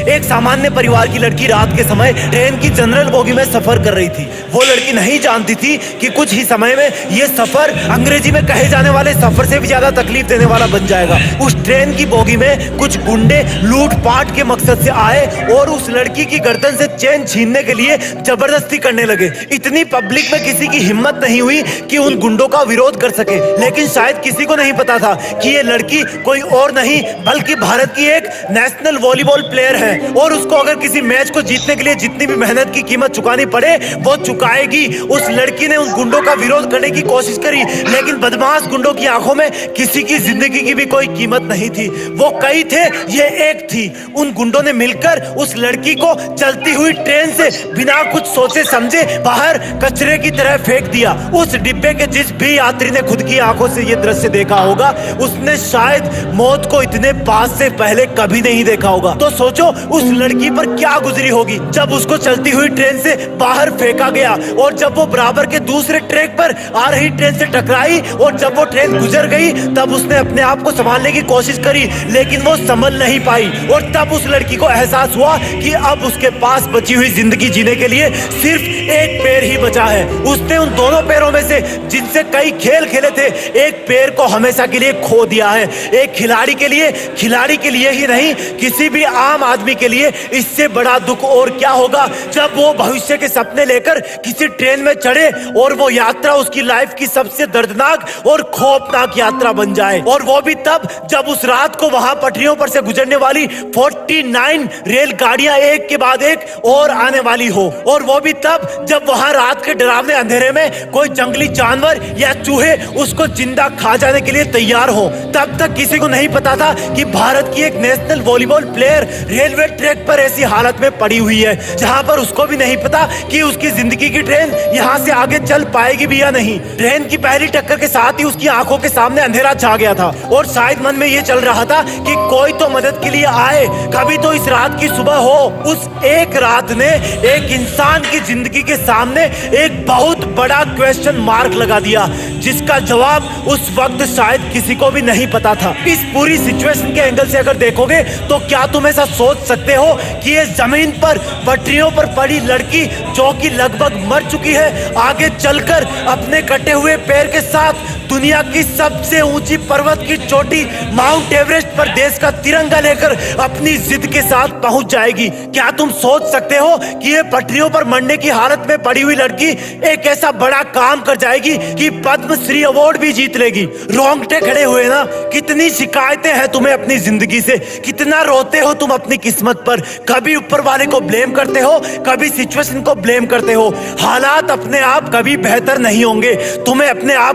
एक सामान्य परिवार की लड़की रात के समय ट्रेन की जनरल बोगी में सफर कर रही थी। वो लड़की नहीं जानती थी कि कुछ ही समय में ये सफर अंग्रेजी में कहे जाने वाले सफर से भी ज्यादा तकलीफ देने वाला बन जाएगा। उस ट्रेन की बोगी में कुछ गुंडे लूटपाट के मकसद से आए और उस लड़की की गर्दन से चेन छीनने के लिए जबरदस्ती करने लगे। इतनी पब्लिक में किसी की हिम्मत नहीं हुई कि उन गुंडों का विरोध कर सके, लेकिन शायद किसी को नहीं पता था कि ये लड़की कोई और नहीं बल्कि भारत की एक नेशनल वॉलीबॉल प्लेयर है और उसको अगर किसी मैच को जीतने के लिए जितनी भी मेहनत की कीमत चुकानी पड़े वो चुकाएगी। उस लड़की ने उन गुंडों का विरोध करने की कोशिश करी, लेकिन बदमाश गुंडों की आंखों में किसी की जिंदगी की भी कोई कीमत नहीं थी। वो कई थे, ये एक थी। उन गुंडों ने मिलकर उस लड़की को चलती हुई ट्रेन से बिना कुछ सोचे समझे बाहर कचरे की तरह फेंक दिया। उस डिब्बे के जिस भी यात्री ने खुद की आंखों से ये दृश्य देखा होगा उसने शायद मौत को इतने पास से पहले कभी नहीं देखा होगा। तो सोचो उस लड़की पर क्या गुजरी होगी जब उसको चलती हुई ट्रेन से बाहर फेंका गया और जब वो बराबर के दूसरे ट्रैक पर आ रही ट्रेन से टकराई और जब वो ट्रेन गुजर गई तब उसने अपने आप को संभालने की कोशिश करी, लेकिन वो संभल नहीं पाई। और तब उस लड़की को एहसास हुआ कि अब उसके पास बची हुई जिंदगी जीने के लिए सिर्फ एक पैर ही बचा है। उसने उन दोनों पैरों में से जिनसे कई खेल खेले थे एक पैर को हमेशा के लिए खो दिया है। एक खिलाड़ी के लिए ही नहीं, किसी भी आम आदमी के लिए इससे बड़ा दुख और क्या होगा जब वो भविष्य के सपने लेकर किसी ट्रेन में चढ़े और वो यात्रा उसकी लाइफ की सबसे दर्दनाक और खौफनाक यात्रा बन जाए। और वो भी तब जब उस रात को वहां पटरियों पर से गुजरने वाली 49 रेलगाड़ियां एक के बाद एक और आने वाली हो। और वो भी तब जब वहां रात के डरावने अंधेरे में कोई जंगली जानवर या चूहे उसको जिंदा खा जाने के लिए तैयार हो। तब तक किसी को नहीं पता था कि भारत की एक national volleyball player railway track पर ऐसी हालत में पड़ी हुई है जहां पर उसको भी नहीं पता कि उसकी जिंदगी की ट्रेन यहां से आगे चल पाएगी भी या नहीं। ट्रेन की पहली टक्कर के साथ ही उसकी आंखों के सामने अंधेरा छा गया था और शायद मन में ये चल रहा था कि कोई तो मदद के लिए आए, कभी तो इस रात की सुबह हो। उस एक रात ने एक इंसान की जिंदगी के सामने एक बहुत बड़ा क्वेश्चन मार्क लगा दिया जिसका जवाब उस वक्त शायद किसी को भी नहीं पता था। इस पूरी सिचुएशन के एंगल से अगर देखोगे तो क्या तुम ऐसा सोच सकते हो कि ये जमीन पर पटरियों पर पड़ी लड़की जो कि लगभग मर चुकी है आगे चलकर अपने कटे हुए पैर के साथ दुनिया की सबसे ऊंची पर्वत की चोटी माउंट एवरेस्ट पर देश का तिरंगा लेकर अपनी जिद के साथ पहुंच जाएगी? क्या तुम सोच सकते हो कि ये पटरियों पर मरने की हालत में पड़ी हुई लड़की एक ऐसा बड़ा काम कर जाएगी कि पद्मश्री अवार्ड भी जीत लेगी? रोंगटे खड़े हुए ना। कितनी शिकायतें हैं तुम्हें अपनी जिंदगी से, कितना रोते हो तुम अपनी किस्मत पर। कभी ऊपर वाले को ब्लेम करते हो, कभी सिचुएशन को ब्लेम करते हो। हालात अपने आप कभी बेहतर नहीं होंगे, तुम्हें अपने आप